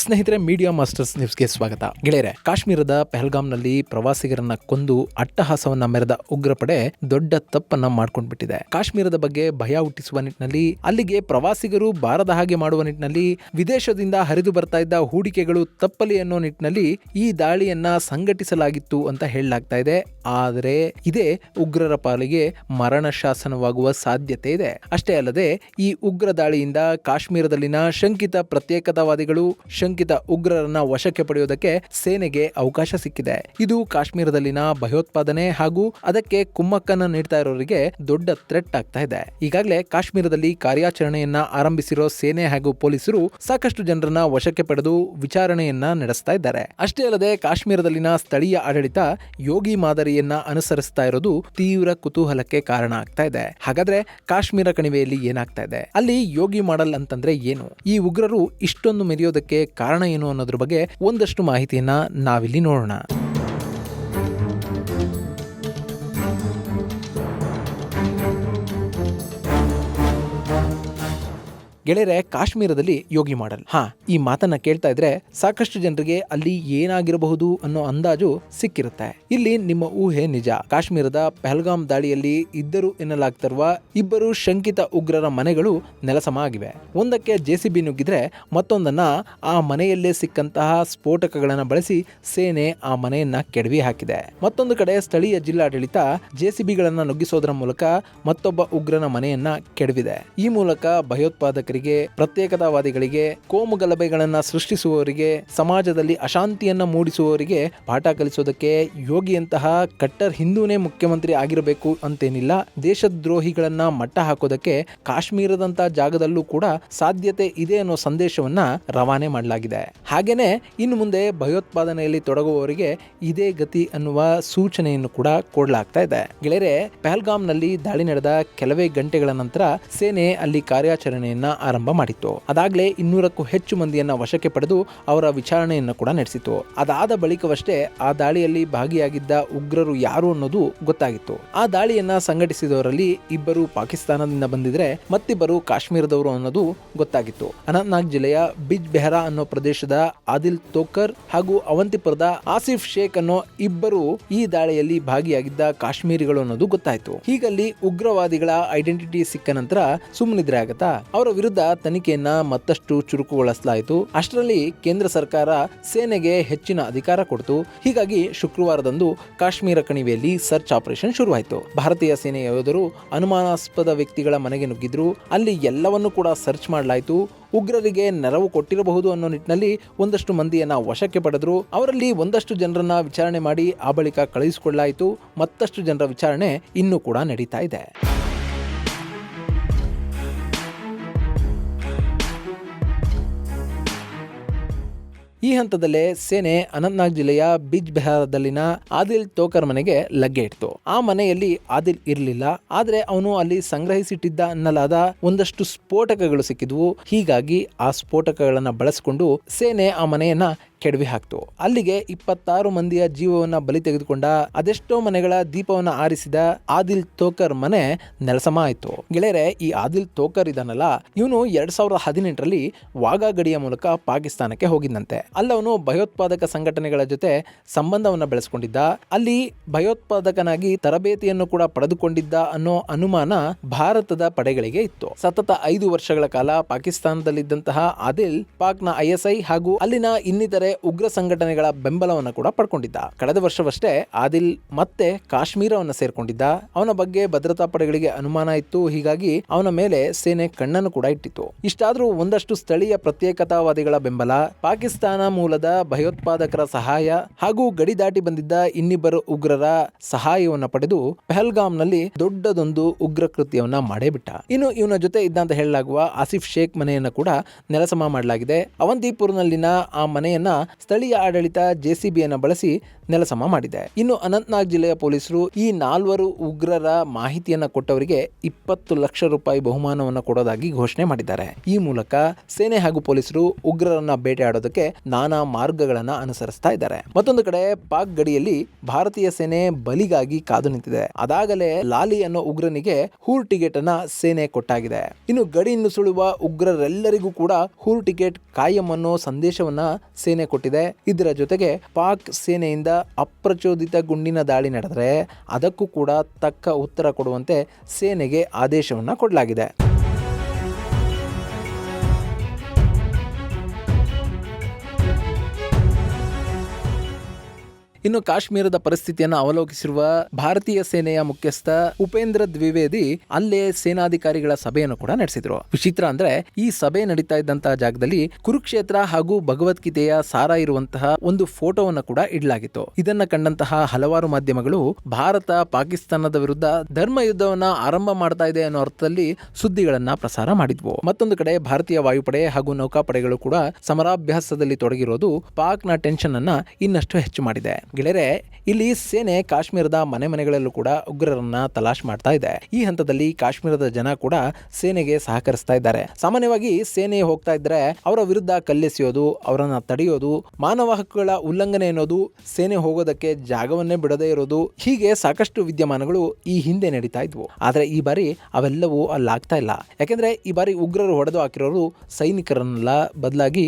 ಸ್ನೇಹಿತರೆ, media masters ನ್ಯೂಸ್ಗೆ ಸ್ವಾಗತ. ಗೆಳೆಯರೆ, ಕಾಶ್ಮೀರದ ಪಹಲ್ಗಾಮ್ನಲ್ಲಿ ಪ್ರವಾಸಿಗರನ್ನ ಕೊಂದು ಅಟ್ಟಹಾಸವನ್ನ ಮೆರೆದ ಉಗ್ರ ಪಡೆ ದೊಡ್ಡ ತಪ್ಪನ್ನ ಮಾಡ್ಕೊಂಡ್ಬಿಟ್ಟಿದೆ. ಕಾಶ್ಮೀರದ ಬಗ್ಗೆ ಭಯ ಹುಟ್ಟಿಸುವ ನಿಟ್ಟಿನಲ್ಲಿ, ಅಲ್ಲಿಗೆ ಪ್ರವಾಸಿಗರು ಬಾರದ ಹಾಗೆ ಮಾಡುವ ನಿಟ್ಟಿನಲ್ಲಿ, ವಿದೇಶದಿಂದ ಹರಿದು ಬರ್ತಾ ಇದ್ದ ಹೂಡಿಕೆಗಳು ತಪ್ಪಲಿ ಅನ್ನೋ ನಿಟ್ಟಿನಲ್ಲಿ ಈ ದಾಳಿಯನ್ನ ಸಂಘಟಿಸಲಾಗಿತ್ತು ಅಂತ ಹೇಳಲಾಗ್ತಾ ಇದೆ. ಆದರೆ ಇದೇ ಉಗ್ರರ ಪಾಲಿಗೆ ಮರಣ ಶಾಸನವಾಗುವ ಸಾಧ್ಯತೆ ಇದೆ. ಅಷ್ಟೇ ಅಲ್ಲದೆ ಈ ಉಗ್ರ ದಾಳಿಯಿಂದ ಕಾಶ್ಮೀರದಲ್ಲಿನ ಶಂಕಿತ ಪ್ರತ್ಯೇಕತಾವಾದಿಗಳು, ಶಂಕಿತ ಉಗ್ರರನ್ನ ವಶಕ್ಕೆ ಪಡೆಯುವುದಕ್ಕೆ ಸೇನೆಗೆ ಅವಕಾಶ ಸಿಕ್ಕಿದೆ. ಇದು ಕಾಶ್ಮೀರದಲ್ಲಿನ ಭಯೋತ್ಪಾದನೆ ಹಾಗೂ ಅದಕ್ಕೆ ಕುಮ್ಮಕ್ಕನ್ನ ನೀಡ್ತಾ ಇರೋರಿಗೆ ದೊಡ್ಡ ಥ್ರೆಟ್ ಆಗ್ತಾ ಇದೆ. ಈಗಾಗಲೇ ಕಾಶ್ಮೀರದಲ್ಲಿ ಕಾರ್ಯಾಚರಣೆಯನ್ನ ಆರಂಭಿಸಿರೋ ಸೇನೆ ಹಾಗೂ ಪೊಲೀಸರು ಸಾಕಷ್ಟು ಜನರನ್ನ ವಶಕ್ಕೆ ಪಡೆದು ವಿಚಾರಣೆಯನ್ನ ನಡೆಸ್ತಾ ಇದ್ದಾರೆ. ಅಷ್ಟೇ ಅಲ್ಲದೆ ಕಾಶ್ಮೀರದಲ್ಲಿನ ಸ್ಥಳೀಯ ಆಡಳಿತ ಯೋಗಿ ಮಾದರಿಯನ್ನ ಅನುಸರಿಸ್ತಾ ಇರೋದು ತೀವ್ರ ಕುತೂಹಲಕ್ಕೆ ಕಾರಣ ಆಗ್ತಾ ಇದೆ. ಹಾಗಾದ್ರೆ ಕಾಶ್ಮೀರ ಕಣಿವೆಯಲ್ಲಿ ಏನಾಗ್ತಾ ಇದೆ, ಅಲ್ಲಿ ಯೋಗಿ ಮಾಡೆಲ್ ಅಂತಂದ್ರೆ ಏನು, ಈ ಉಗ್ರರು ಇಷ್ಟೊಂದು ಮೆರೆಯೋದಕ್ಕೆ ಕಾರಣ ಏನು ಅನ್ನೋದ್ರ ಬಗ್ಗೆ ಒಂದಷ್ಟು ಮಾಹಿತಿಯನ್ನ ನಾವಿಲ್ಲಿ ನೋಡೋಣ. ಗೆಳೆಯರೆ, ಕಾಶ್ಮೀರದಲ್ಲಿ ಯೋಗಿ ಮಾಡೆಲ್, ಈ ಮಾತನ್ನ ಕೇಳ್ತಾ ಇದ್ರೆ ಸಾಕಷ್ಟು ಜನರಿಗೆ ಅಲ್ಲಿ ಏನಾಗಿರಬಹುದು ಅನ್ನೋ ಅಂದಾಜು ಸಿಕ್ಕಿರುತ್ತೆ. ಇಲ್ಲಿ ನಿಮ್ಮ ಊಹೆ ನಿಜ. ಕಾಶ್ಮೀರದ ಪಹಲ್ಗಾಮ್ ದಾಳಿಯಲ್ಲಿ ಇದ್ದರು ಎನ್ನಲಾಗ್ತಿರುವ ಇಬ್ಬರು ಶಂಕಿತ ಉಗ್ರರ ಮನೆಗಳು ನೆಲಸಮ ಆಗಿವೆ. ಒಂದಕ್ಕೆ ಜೆಸಿಬಿ ನುಗ್ಗಿದ್ರೆ ಮತ್ತೊಂದನ್ನ ಆ ಮನೆಯಲ್ಲೇ ಸಿಕ್ಕಂತಹ ಸ್ಫೋಟಕಗಳನ್ನ ಬಳಸಿ ಸೇನೆ ಆ ಮನೆಯನ್ನ ಕೆಡವಿ ಹಾಕಿದೆ. ಮತ್ತೊಂದು ಕಡೆ ಸ್ಥಳೀಯ ಜಿಲ್ಲಾಡಳಿತ ಜೆಸಿಬಿಗಳನ್ನ ನುಗ್ಗಿಸೋದರ ಮೂಲಕ ಮತ್ತೊಬ್ಬ ಉಗ್ರನ ಮನೆಯನ್ನ ಕೆಡವಿದೆ. ಈ ಮೂಲಕ ಭಯೋತ್ಪಾದಕರಿಗೆ, ಪ್ರತ್ಯೇಕತಾವಾದಿಗಳಿಗೆ, ಕೋಮು ಗಲಭೆಗಳನ್ನ ಸೃಷ್ಟಿಸುವವರಿಗೆ, ಸಮಾಜದಲ್ಲಿ ಅಶಾಂತಿಯನ್ನ ಮೂಡಿಸುವವರಿಗೆ ಪಾಠ ಕಲಿಸೋದಕ್ಕೆ ಯೋಗಿಯಂತಹ ಕಟ್ಟರ್ ಹಿಂದೂನೇ ಮುಖ್ಯಮಂತ್ರಿ ಆಗಿರಬೇಕು ಅಂತೇನಿಲ್ಲ. ದೇಶದ್ರೋಹಿಗಳನ್ನ ಮಟ್ಟ ಹಾಕೋದಕ್ಕೆ ಕಾಶ್ಮೀರದಂತ ಜಾಗದಲ್ಲೂ ಕೂಡ ಸಾಧ್ಯತೆ ಇದೆ ಅನ್ನೋ ಸಂದೇಶವನ್ನ ರವಾನೆ ಮಾಡಲಾಗಿದೆ. ಹಾಗೇನೆ ಇನ್ನು ಮುಂದೆ ಭಯೋತ್ಪಾದನೆಯಲ್ಲಿ ತೊಡಗುವವರಿಗೆ ಇದೇ ಗತಿ ಅನ್ನುವ ಸೂಚನೆಯನ್ನು ಕೂಡ ಕೊಡಲಾಗ್ತಾ ಇದೆ. ಗೆಳೆಯರೆ, ಪಹಲ್ಗಾಮ್ನಲ್ಲಿ ದಾಳಿ ನಡೆದ ಕೆಲವೇ ಗಂಟೆಗಳ ನಂತರ ಸೇನೆ ಅಲ್ಲಿ ಕಾರ್ಯಾಚರಣೆಯನ್ನ ಆರಂಭ ಮಾಡಿತ್ತು. ಅದಾಗಲೇ 200ಕ್ಕೂ ಹೆಚ್ಚು ಮಂದಿಯನ್ನ ವಶಕ್ಕೆ ಪಡೆದು ಅವರ ವಿಚಾರಣೆಯನ್ನು ಕೂಡ ನಡೆಸಿತು. ಅದಾದ ಬಳಿಕವಷ್ಟೇ ಆ ದಾಳಿಯಲ್ಲಿ ಭಾಗಿಯಾಗಿದ್ದ ಉಗ್ರರು ಯಾರು ಅನ್ನೋದು ಗೊತ್ತಾಗಿತ್ತು. ಆ ದಾಳಿಯನ್ನ ಸಂಘಟಿಸಿದವರಲ್ಲಿ ಇಬ್ಬರು ಪಾಕಿಸ್ತಾನದಿಂದ ಬಂದಿದ್ರೆ ಮತ್ತಿಬ್ಬರು ಕಾಶ್ಮೀರದವರು ಅನ್ನೋದು ಗೊತ್ತಾಗಿತ್ತು. ಅನಂತನಾಗ್ ಜಿಲ್ಲೆಯ ಬಿಜ್ ಬೆಹರಾ ಅನ್ನೋ ಪ್ರದೇಶದ ಆದಿಲ್ ತೋಕರ್ ಹಾಗೂ ಅವಂತಿಪುರದ ಆಸಿಫ್ ಶೇಖ್ ಅನ್ನೋ ಇಬ್ಬರು ಈ ದಾಳಿಯಲ್ಲಿ ಭಾಗಿಯಾಗಿದ್ದ ಕಾಶ್ಮೀರಿಗಳು ಅನ್ನೋದು ಗೊತ್ತಾಯ್ತು. ಹೀಗಲ್ಲಿ ಉಗ್ರವಾದಿಗಳ ಐಡೆಂಟಿಟಿ ಸಿಕ್ಕ ನಂತರ ಸುಮ್ಮನಿದ್ರೆ ಆಗತ್ತಾ? ಅವರ ವಿರುದ್ಧ ತನಿಖೆಯನ್ನ ಮತ್ತಷ್ಟು ಚುರುಕುಗೊಳಿಸಲಾಯಿತು. ಅಷ್ಟರಲ್ಲಿ ಕೇಂದ್ರ ಸರ್ಕಾರ ಸೇನೆಗೆ ಹೆಚ್ಚಿನ ಅಧಿಕಾರ ಕೊಡ್ತು. ಹೀಗಾಗಿ ಶುಕ್ರವಾರದಂದು ಕಾಶ್ಮೀರ ಕಣಿವೆಯಲ್ಲಿ ಸರ್ಚ್ ಆಪರೇಷನ್ ಶುರುವಾಯಿತು. ಭಾರತೀಯ ಸೇನೆಯ ಯೋಧರು ಅನುಮಾನಾಸ್ಪದ ವ್ಯಕ್ತಿಗಳ ಮನೆಗೆ ನುಗ್ಗಿದ್ರು. ಅಲ್ಲಿ ಎಲ್ಲವನ್ನೂ ಕೂಡ ಸರ್ಚ್ ಮಾಡಲಾಯಿತು. ಉಗ್ರರಿಗೆ ನೆರವು ಕೊಟ್ಟಿರಬಹುದು ಅನ್ನೋ ನಿಟ್ಟಿನಲ್ಲಿ ಒಂದಷ್ಟು ಮಂದಿಯನ್ನ ವಶಕ್ಕೆ ಪಡೆದ್ರು. ಅವರಲ್ಲಿ ಒಂದಷ್ಟು ಜನರನ್ನ ವಿಚಾರಣೆ ಮಾಡಿ ಆ ಬಳಿಕ ಕಳುಹಿಸಿಕೊಳ್ಳಲಾಯಿತು. ಮತ್ತಷ್ಟು ಜನರ ವಿಚಾರಣೆ ಇನ್ನೂ ಕೂಡ ನಡೀತಾ ಇದೆ. ಈ ಹಂತದಲ್ಲೇ ಸೇನೆ ಅನಂತನಾಗ್ ಜಿಲ್ಲೆಯ ಬಿಜ್ ಬೆಹರಾದಲ್ಲಿನ ಆದಿಲ್ ತೋಕರ್ ಮನೆಗೆ ಲಗ್ಗೆ ಇಡ್ತು. ಆ ಮನೆಯಲ್ಲಿ ಆದಿಲ್ ಇರಲಿಲ್ಲ. ಆದ್ರೆ ಅವನು ಅಲ್ಲಿ ಸಂಗ್ರಹಿಸಿಟ್ಟಿದ್ದ ಅನ್ನಲಾದ ಒಂದಷ್ಟು ಸ್ಫೋಟಕಗಳು ಸಿಕ್ಕಿದ್ವು. ಹೀಗಾಗಿ ಆ ಸ್ಫೋಟಕಗಳನ್ನ ಬಳಸಿಕೊಂಡು ಸೇನೆ ಆ ಮನೆಯನ್ನ ಕೆಡವಿ ಹಾಕ್ತು. ಅಲ್ಲಿಗೆ 26 ಮಂದಿಯ ಜೀವವನ್ನ ಬಲಿ ತೆಗೆದುಕೊಂಡ, ಅದೆಷ್ಟೋ ಮನೆಗಳ ದೀಪವನ್ನ ಆರಿಸಿದ ಆದಿಲ್ ತೋಕರ್ ಮನೆ ನೆಲಸಮ ಆಯ್ತು. ಗೆಳೆಯರೆ, ಈ ಆದಿಲ್ ತೋಕರ್ ಇದನ್ನಲ್ಲ, ಇವನು 2018ರಲ್ಲಿ ವಾಘಾ ಗಡಿಯ ಮೂಲಕ ಪಾಕಿಸ್ತಾನಕ್ಕೆ ಹೋಗಿದ್ದಂತೆ. ಅಲ್ಲವನು ಭಯೋತ್ಪಾದಕ ಸಂಘಟನೆಗಳ ಜೊತೆ ಸಂಬಂಧವನ್ನ ಬೆಳೆಸ್ಕೊಂಡಿದ್ದ. ಅಲ್ಲಿ ಭಯೋತ್ಪಾದಕನಾಗಿ ತರಬೇತಿಯನ್ನು ಕೂಡ ಪಡೆದುಕೊಂಡಿದ್ದ ಅನ್ನೋ ಅನುಮಾನ ಭಾರತದ ಪಡೆಗಳಿಗೆ ಇತ್ತು. ಸತತ 5 ವರ್ಷಗಳ ಕಾಲ ಪಾಕಿಸ್ತಾನದಲ್ಲಿದ್ದಂತಹ ಆದಿಲ್ ಪಾಕ್ನ ISI ಹಾಗೂ ಅಲ್ಲಿನ ಇನ್ನಿತರೆ ಉಗ್ರ ಸಂಘಟನೆಗಳ ಬೆಂಬಲವನ್ನು ಕೂಡ ಪಡ್ಕೊಂಡಿದ್ದ. ಕಳೆದ ವರ್ಷವಷ್ಟೇ ಆದಿಲ್ ಮತ್ತೆ ಕಾಶ್ಮೀರವನ್ನು ಸೇರ್ಕೊಂಡಿದ್ದ. ಅವನ ಬಗ್ಗೆ ಭದ್ರತಾ ಪಡೆಗಳಿಗೆ ಅನುಮಾನ ಇತ್ತು. ಹೀಗಾಗಿ ಅವನ ಮೇಲೆ ಸೇನೆ ಕಣ್ಣನ್ನು ಕೂಡ ಇಟ್ಟಿತ್ತು. ಇಷ್ಟಾದ್ರೂ ಒಂದಷ್ಟು ಸ್ಥಳೀಯ ಪ್ರತ್ಯೇಕತಾವಾದಿಗಳ ಬೆಂಬಲ, ಪಾಕಿಸ್ತಾನ ಮೂಲದ ಭಯೋತ್ಪಾದಕರ ಸಹಾಯ ಹಾಗೂ ಗಡಿ ದಾಟಿ ಬಂದಿದ್ದ ಇನ್ನಿಬ್ಬರು ಉಗ್ರರ ಸಹಾಯವನ್ನು ಪಡೆದು ಪಹಲ್ಗಾಮ್ನಲ್ಲಿ ದೊಡ್ಡದೊಂದು ಉಗ್ರ ಕೃತ್ಯವನ್ನ ಮಾಡೇ ಬಿಟ್ಟ. ಇನ್ನು ಇವನ ಜೊತೆ ಇದ್ದಂತ ಹೇಳಲಾಗುವ ಆಸಿಫ್ ಶೇಖ್ ಮನೆಯನ್ನ ಕೂಡ ನೆಲಸಮ ಮಾಡಲಾಗಿದೆ. ಅವಂತಿಪುರ್ನಲ್ಲಿನ ಆ ಮನೆಯನ್ನ ಸ್ಥಳೀಯ ಆಡಳಿತ ಜೆಸಿಬಿಯನ್ನು ಬಳಸಿ ನೆಲಸಮ ಮಾಡಿದೆ. ಇನ್ನು ಅನಂತನಾಗ್ ಜಿಲ್ಲೆಯ ಪೊಲೀಸರು ಈ 4 ಉಗ್ರರ ಮಾಹಿತಿಯನ್ನ ಕೊಟ್ಟವರಿಗೆ 20 ಲಕ್ಷ ರೂಪಾಯಿ ಬಹುಮಾನವನ್ನು ಕೊಡೋದಾಗಿ ಘೋಷಣೆ ಮಾಡಿದ್ದಾರೆ. ಈ ಮೂಲಕ ಸೇನೆ ಹಾಗೂ ಪೊಲೀಸರು ಉಗ್ರರನ್ನ ಬೇಟೆಯಾಡೋದಕ್ಕೆ ನಾನಾ ಮಾರ್ಗಗಳನ್ನ ಅನುಸರಿಸ್ತಾ ಇದ್ದಾರೆ. ಮತ್ತೊಂದು ಕಡೆ ಪಾಕ್ ಗಡಿಯಲ್ಲಿ ಭಾರತೀಯ ಸೇನೆ ಬಲಿಗಾಗಿ ಕಾದು ನಿಂತಿದೆ. ಅದಾಗಲೇ ಲಾಲಿ ಅನ್ನೋ ಉಗ್ರನಿಗೆ ಹೂರ್ ಟಿಕೆಟ್ ಅನ್ನ ಸೇನೆ ಕೊಟ್ಟಾಗಿದೆ. ಇನ್ನು ಗಡಿ ನುಸುಳುವ ಉಗ್ರರೆಲ್ಲರಿಗೂ ಕೂಡ ಹೂರ್ ಟಿಕೆಟ್ ಕಾಯಂ ಅನ್ನೋ ಸಂದೇಶವನ್ನ ಸೇನೆ ಕೊಟ್ಟಿದೆ. ಇದರ ಜೊತೆಗೆ ಪಾಕ್ ಸೇನೆಯಿಂದ ಅಪ್ರಚೋದಿತ ಗುಂಡಿನ ದಾಳಿ ನಡೆದರೆ ಅದಕ್ಕೂ ಕೂಡ ತಕ್ಕ ಉತ್ತರ ಕೊಡುವಂತೆ ಸೇನೆಗೆ ಆದೇಶವನ್ನ ಕೊಡಲಾಗಿದೆ. ಇನ್ನು ಕಾಶ್ಮೀರದ ಪರಿಸ್ಥಿತಿಯನ್ನು ಅವಲೋಕಿಸಿರುವ ಭಾರತೀಯ ಸೇನೆಯ ಮುಖ್ಯಸ್ಥ ಉಪೇಂದ್ರ ದ್ವಿವೇದಿ ಅಲ್ಲೇ ಸೇನಾಧಿಕಾರಿಗಳ ಸಭೆಯನ್ನು ಕೂಡ ನಡೆಸಿದ್ರು. ವಿಚಿತ್ರ ಅಂದ್ರೆ ಈ ಸಭೆ ನಡೀತಾ ಇದ್ದಂತಹ ಜಾಗದಲ್ಲಿ ಕುರುಕ್ಷೇತ್ರ ಹಾಗೂ ಭಗವದ್ಗೀತೆಯ ಸಾರ ಇರುವಂತಹ ಒಂದು ಫೋಟೋವನ್ನು ಕೂಡ ಇಡಲಾಗಿತ್ತು. ಇದನ್ನ ಕಂಡಂತಹ ಹಲವಾರು ಮಾಧ್ಯಮಗಳು ಭಾರತ ಪಾಕಿಸ್ತಾನದ ವಿರುದ್ಧ ಧರ್ಮ ಯುದ್ಧವನ್ನ ಆರಂಭ ಮಾಡ್ತಾ ಇದೆ ಅನ್ನೋ ಅರ್ಥದಲ್ಲಿ ಸುದ್ದಿಗಳನ್ನ ಪ್ರಸಾರ ಮಾಡಿದ್ವು. ಮತ್ತೊಂದು ಕಡೆ ಭಾರತೀಯ ವಾಯುಪಡೆ ಹಾಗೂ ನೌಕಾಪಡೆಗಳು ಕೂಡ ಸಮರಾಭ್ಯಾಸದಲ್ಲಿ ತೊಡಗಿರೋದು ಪಾಕ್ನ ಟೆನ್ಷನ್ ಅನ್ನ ಇನ್ನಷ್ಟು ಹೆಚ್ಚು ಮಾಡಿದೆ. ಗೆಳೆಯರೆ, ಇಲ್ಲಿ ಸೇನೆ ಕಾಶ್ಮೀರದ ಮನೆಗಳಲ್ಲೂ ಕೂಡ ಉಗ್ರರನ್ನ ತಲಾಶ್ ಮಾಡ್ತಾ ಇದೆ. ಈ ಹಂತದಲ್ಲಿ ಕಾಶ್ಮೀರದ ಜನ ಕೂಡ ಸೇನೆಗೆ ಸಹಕರಿಸ್ತಾ ಇದ್ದಾರೆ. ಸಾಮಾನ್ಯವಾಗಿ ಸೇನೆ ಹೋಗ್ತಾ ಇದ್ರೆ ಅವರ ವಿರುದ್ಧ ಕಲ್ಲೆಸೆಯೋದು, ಅವರನ್ನ ತಡೆಯೋದು, ಮಾನವ ಹಕ್ಕುಗಳ ಉಲ್ಲಂಘನೆ ಅನ್ನೋದು, ಸೇನೆ ಹೋಗೋದಕ್ಕೆ ಜಾಗವನ್ನೇ ಬಿಡದೇ ಇರೋದು, ಹೀಗೆ ಸಾಕಷ್ಟು ವಿದ್ಯಮಾನಗಳು ಈ ಹಿಂದೆ ನಡೀತಾ ಇದ್ವು. ಆದ್ರೆ ಈ ಬಾರಿ ಅವೆಲ್ಲವೂ ಅಲ್ಲಾಗ್ತಾ ಇಲ್ಲ. ಯಾಕೆಂದ್ರೆ ಈ ಬಾರಿ ಉಗ್ರರು ಹೊಡೆದು ಹಾಕಿರೋರು ಸೈನಿಕರನ್ನಲ್ಲ, ಬದಲಾಗಿ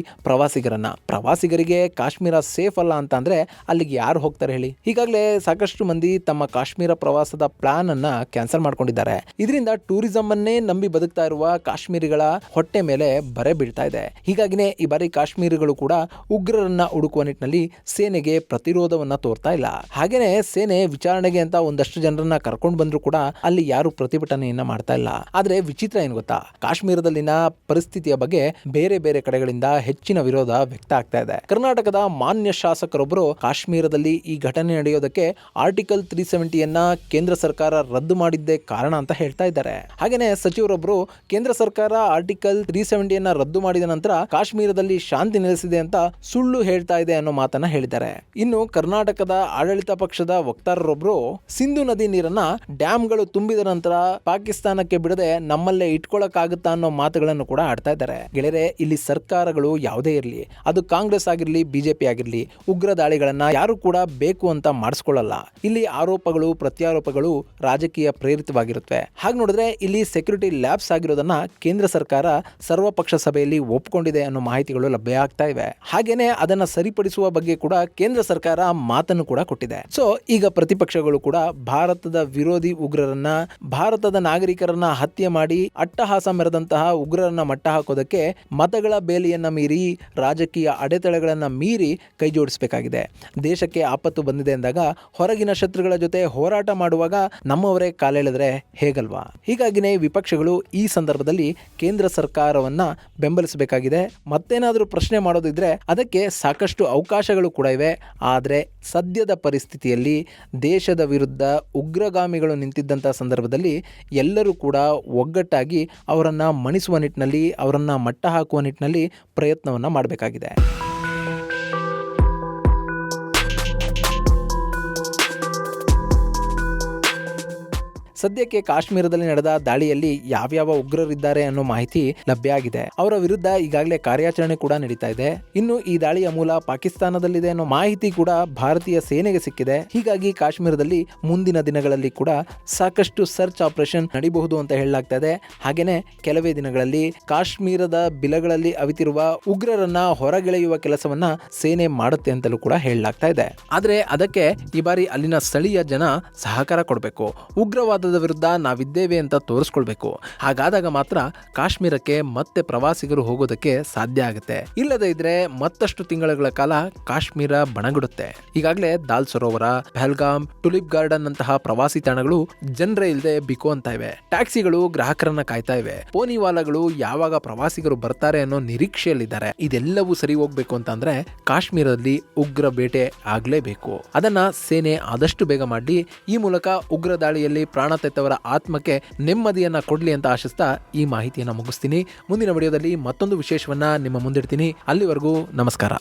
ಪ್ರವಾಸಿಗರಿಗೆ ಕಾಶ್ಮೀರ ಸೇಫ್ ಅಲ್ಲ ಅಂತ ಅಂದ್ರೆ ಅಲ್ಲಿಗೆ ಯಾರು ಹೋಗ್ತಾರೆ ಹೇಳಿ? ಈಗಾಗಲೇ ಸಾಕಷ್ಟು ಮಂದಿ ತಮ್ಮ ಕಾಶ್ಮೀರ ಪ್ರವಾಸದ ಪ್ಲಾನ್ ಅನ್ನ ಕ್ಯಾನ್ಸಲ್ ಮಾಡ್ಕೊಂಡಿದ್ದಾರೆ. ಇದರಿಂದ ಟೂರಿಸಂ ಅನ್ನೇ ನಂಬಿ ಬದುಕ್ತಾ ಇರುವ ಕಾಶ್ಮೀರಿಗಳ ಹೊಟ್ಟೆ ಮೇಲೆ ಬರೆ ಬೀಳ್ತಾ ಇದೆ. ಹೀಗಾಗಿನೇ ಈ ಬಾರಿ ಕಾಶ್ಮೀರಿಗಳು ಕೂಡ ಉಗ್ರರನ್ನ ಹುಡುಕುವ ನಿಟ್ಟಿನಲ್ಲಿ ಸೇನೆಗೆ ಪ್ರತಿರೋಧವನ್ನ ತೋರ್ತಾ ಇಲ್ಲ. ಹಾಗೇನೆ ಸೇನೆ ವಿಚಾರಣೆಗೆ ಅಂತ ಒಂದಷ್ಟು ಜನರನ್ನ ಕರ್ಕೊಂಡು ಬಂದ್ರು ಕೂಡ ಅಲ್ಲಿ ಯಾರು ಪ್ರತಿಭಟನೆಯನ್ನ ಮಾಡ್ತಾ ಇಲ್ಲ. ಆದ್ರೆ ವಿಚಿತ್ರ ಏನ್ ಗೊತ್ತಾ, ಕಾಶ್ಮೀರದಲ್ಲಿನ ಪರಿಸ್ಥಿತಿಯ ಬಗ್ಗೆ ಬೇರೆ ಬೇರೆ ಕಡೆಗಳಿಂದ ಹೆಚ್ಚಿನ ವಿರೋಧ ವ್ಯಕ್ತ ಆಗ್ತಾ ಇದೆ. ಕರ್ನಾಟಕದ ಮಾನ್ಯ ಶಾಸಕರೊಬ್ಬರು ಕಾಶ್ಮೀರದಲ್ಲಿ ಈ ಘಟನೆ ನಡೆಯೋದಕ್ಕೆ ಆರ್ಟಿಕಲ್ 370 ಕೇಂದ್ರ ಸರ್ಕಾರ ರದ್ದು ಮಾಡಿದ್ದೇ ಕಾರಣ ಅಂತ ಹೇಳ್ತಾ ಇದ್ದಾರೆ. ಹಾಗೇನೆ ಸಚಿವರೊಬ್ಬರು ಕೇಂದ್ರ ಸರ್ಕಾರ ಆರ್ಟಿಕಲ್ 370 ರದ್ದು ಮಾಡಿದ ನಂತರ ಕಾಶ್ಮೀರದಲ್ಲಿ ಶಾಂತಿ ನೆಲೆಸಿದೆ ಅಂತ ಸುಳ್ಳು ಹೇಳ್ತಾ ಇದೆ ಅನ್ನೋ ಮಾತನ್ನ ಹೇಳಿದ್ದಾರೆ. ಇನ್ನು ಕರ್ನಾಟಕದ ಆಡಳಿತ ಪಕ್ಷದ ವಕ್ತಾರರೊಬ್ಬರು ಸಿಂಧು ನದಿ ನೀರನ್ನ ಡ್ಯಾಮ್ಗಳು ತುಂಬಿದ ನಂತರ ಪಾಕಿಸ್ತಾನಕ್ಕೆ ಬಿಡದೆ ನಮ್ಮಲ್ಲೇ ಇಟ್ಕೊಳ್ಳಕ್ಕಾಗುತ್ತಾ ಅನ್ನೋ ಮಾತುಗಳನ್ನು ಕೂಡ ಆಡ್ತಾ ಇದ್ದಾರೆ. ಗೆಳೆಯರೆ, ಇಲ್ಲಿ ಸರ್ಕಾರಗಳು ಯಾವುದೇ ಇರಲಿ, ಅದು ಕಾಂಗ್ರೆಸ್ ಆಗಿರ್ಲಿ, ಬಿಜೆಪಿ ಆಗಿರ್ಲಿ, ಉಗ್ರ ದಾಳಿಗಳನ್ನ ಯಾರು ಕೂಡ ಬೇಕು ಅಂತ ಮಾಡಿಸ್ಕೊಳ್ಳಲ್ಲ. ಇಲ್ಲಿ ಆರೋಪಗಳು ಪ್ರತ್ಯಾರೋಪಗಳು ರಾಜಕೀಯ ಪ್ರೇರಿತವಾಗಿರುತ್ತವೆ. ಹಾಗೆ ನೋಡಿದ್ರೆ ಇಲ್ಲಿ ಸೆಕ್ಯೂರಿಟಿ ಲ್ಯಾಬ್ಸ್ ಆಗಿರೋದನ್ನ ಕೇಂದ್ರ ಸರ್ಕಾರ ಸರ್ವಪಕ್ಷ ಸಭೆಯಲ್ಲಿ ಒಪ್ಪಿಕೊಂಡಿದೆ ಅನ್ನೋ ಮಾಹಿತಿಗಳು ಲಭ್ಯ ಆಗ್ತಾ ಇವೆ. ಹಾಗೇನೆ ಅದನ್ನ ಸರಿಪಡಿಸುವ ಬಗ್ಗೆ ಕೂಡ ಕೇಂದ್ರ ಸರ್ಕಾರ ಮಾತನ್ನು ಕೂಡ ಕೊಟ್ಟಿದೆ. ಸೊ ಈಗ ಪ್ರತಿಪಕ್ಷಗಳು ಕೂಡ ಭಾರತದ ವಿರೋಧಿ ಉಗ್ರರನ್ನ, ಭಾರತದ ನಾಗರಿಕರನ್ನ ಹತ್ಯೆ ಮಾಡಿ ಅಟ್ಟಹಾಸ ಮೆರೆದಂತಹ ಉಗ್ರರನ್ನ ಮಟ್ಟ ಹಾಕೋದಕ್ಕೆ ಮತಗಳ ಬೇಲಿಯನ್ನ ಮೀರಿ, ರಾಜಕೀಯ ಅಡೆತಡೆಗಳನ್ನ ಮೀರಿ ಕೈ ಜೋಡಿಸಬೇಕಾಗಿದೆ. ದೇಶಕ್ಕೆ ಆಪತ್ತು ಬಂದಿದೆ ಅಂದಾಗ ಹೊರಗಿನ ಶತ್ರುಗಳ ಜೊತೆ ಹೋರಾಟ ಮಾಡುವಾಗ ನಮ್ಮವರೇ ಕಾಲೆಳೆದ್ರೆ ಹೇಗಲ್ವಾ? ಹೀಗಾಗಿನೇ ವಿಪಕ್ಷಗಳು ಈ ಸಂದರ್ಭದಲ್ಲಿ ಕೇಂದ್ರ ಸರ್ಕಾರವನ್ನ ಬೆಂಬಲಿಸಬೇಕಾಗಿದೆ. ಮತ್ತೇನಾದರೂ ಪ್ರಶ್ನೆ ಮಾಡೋದಿದ್ರೆ ಅದಕ್ಕೆ ಸಾಕಷ್ಟು ಅವಕಾಶಗಳು ಕೂಡ ಇವೆ. ಆದರೆ ಸದ್ಯದ ಪರಿಸ್ಥಿತಿಯಲ್ಲಿ ದೇಶದ ವಿರುದ್ಧ ಉಗ್ರಗಾಮಿಗಳು ನಿಂತಿದ್ದಂಥ ಸಂದರ್ಭದಲ್ಲಿ ಎಲ್ಲರೂ ಕೂಡ ಒಗ್ಗಟ್ಟಾಗಿ ಅವರನ್ನ ಮಣಿಸುವ ನಿಟ್ಟಿನಲ್ಲಿ, ಅವರನ್ನ ಮಟ್ಟ ಹಾಕುವ ನಿಟ್ಟಿನಲ್ಲಿ ಪ್ರಯತ್ನವನ್ನ ಮಾಡಬೇಕಾಗಿದೆ. ಸದ್ಯಕ್ಕೆ ಕಾಶ್ಮೀರದಲ್ಲಿ ನಡೆದ ದಾಳಿಯಲ್ಲಿ ಯಾವ್ಯಾವ ಉಗ್ರರಿದ್ದಾರೆ ಅನ್ನೋ ಮಾಹಿತಿ ಲಭ್ಯ ಆಗಿದೆ. ಅವರ ವಿರುದ್ಧ ಈಗಾಗಲೇ ಕಾರ್ಯಾಚರಣೆ ಕೂಡ ನಡೀತಾ ಇದೆ. ಇನ್ನು ಈ ದಾಳಿಯ ಮೂಲ ಪಾಕಿಸ್ತಾನದಲ್ಲಿದೆ ಅನ್ನೋ ಮಾಹಿತಿ ಕೂಡ ಭಾರತೀಯ ಸೇನೆಗೆ ಸಿಕ್ಕಿದೆ. ಹೀಗಾಗಿ ಕಾಶ್ಮೀರದಲ್ಲಿ ಮುಂದಿನ ದಿನಗಳಲ್ಲಿ ಕೂಡ ಸಾಕಷ್ಟು ಸರ್ಚ್ ಆಪರೇಷನ್ ನಡೀಬಹುದು ಅಂತ ಹೇಳಲಾಗ್ತಾ ಇದೆ. ಹಾಗೇನೆ ಕೆಲವೇ ದಿನಗಳಲ್ಲಿ ಕಾಶ್ಮೀರದ ಬಿಲಗಳಲ್ಲಿ ಅವಿತಿರುವ ಉಗ್ರರನ್ನ ಹೊರಗೆಳೆಯುವ ಕೆಲಸವನ್ನ ಸೇನೆ ಮಾಡುತ್ತೆ ಅಂತಲೂ ಕೂಡ ಹೇಳಲಾಗ್ತಾ ಇದೆ. ಆದ್ರೆ ಅದಕ್ಕೆ ಈ ಬಾರಿ ಅಲ್ಲಿನ ಸ್ಥಳೀಯ ಜನ ಸಹಕಾರ ಕೊಡಬೇಕು. ಉಗ್ರವಾದ ವಿರುದ್ಧ ನಾವಿದ್ದೇವೆ ಅಂತ ತೋರಿಸ್ಕೊಳ್ಬೇಕು. ಹಾಗಾದಾಗ ಮಾತ್ರ ಕಾಶ್ಮೀರಕ್ಕೆ ಮತ್ತೆ ಪ್ರವಾಸಿಗರು ಹೋಗೋದಕ್ಕೆ ಸಾಧ್ಯ ಆಗುತ್ತೆ. ಇಲ್ಲದೇ ಇದ್ರೆ ಮತ್ತಷ್ಟು ತಿಂಗಳ ಕಾಲ ಕಾಶ್ಮೀರ ಬಣಗುಡುತ್ತೆ. ಈಗಾಗಲೇ ದಾಲ್ ಸರೋವರ, ಪಹಲ್ಗಾಮ್, ಟುಲಿಪ್ ಗಾರ್ಡನ್ ಅಂತಹ ಪ್ರವಾಸಿ ತಾಣಗಳು ಜನರೇ ಇಲ್ಲದೆ ಬಿಕೋ ಅಂತ ಇವೆ. ಟ್ಯಾಕ್ಸಿಗಳು ಗ್ರಾಹಕರನ್ನ ಕಾಯ್ತಾ ಇವೆ. ಪೋನಿವಾಲಾಗಳು ಯಾವಾಗ ಪ್ರವಾಸಿಗರು ಬರ್ತಾರೆ ಅನ್ನೋ ನಿರೀಕ್ಷೆಯಲ್ಲಿದ್ದಾರೆ. ಇದೆಲ್ಲವೂ ಸರಿ ಹೋಗ್ಬೇಕು ಅಂತಂದ್ರೆ ಕಾಶ್ಮೀರದಲ್ಲಿ ಉಗ್ರ ಬೇಟೆ ಆಗ್ಲೇಬೇಕು. ಅದನ್ನ ಸೇನೆ ಆದಷ್ಟು ಬೇಗ ಮಾಡಿ ಈ ಮೂಲಕ ಉಗ್ರ ದಾಳಿಯಲ್ಲಿ ಪ್ರಾಣ ತೆತ್ತವರ ಆತ್ಮಕ್ಕೆ ನೆಮ್ಮದಿಯನ್ನ ಕೊಡ್ಲಿ ಅಂತ ಆಶಿಸ್ತಾ ಈ ಮಾಹಿತಿಯನ್ನ ಮುಗಿಸ್ತೀನಿ. ಮುಂದಿನ ವಿಡಿಯೋದಲ್ಲಿ ಮತ್ತೊಂದು ವಿಶೇಷವನ್ನ ನಿಮ್ಮ ಮುಂದಿಡ್ತೀನಿ. ಅಲ್ಲಿವರೆಗೂ ನಮಸ್ಕಾರ.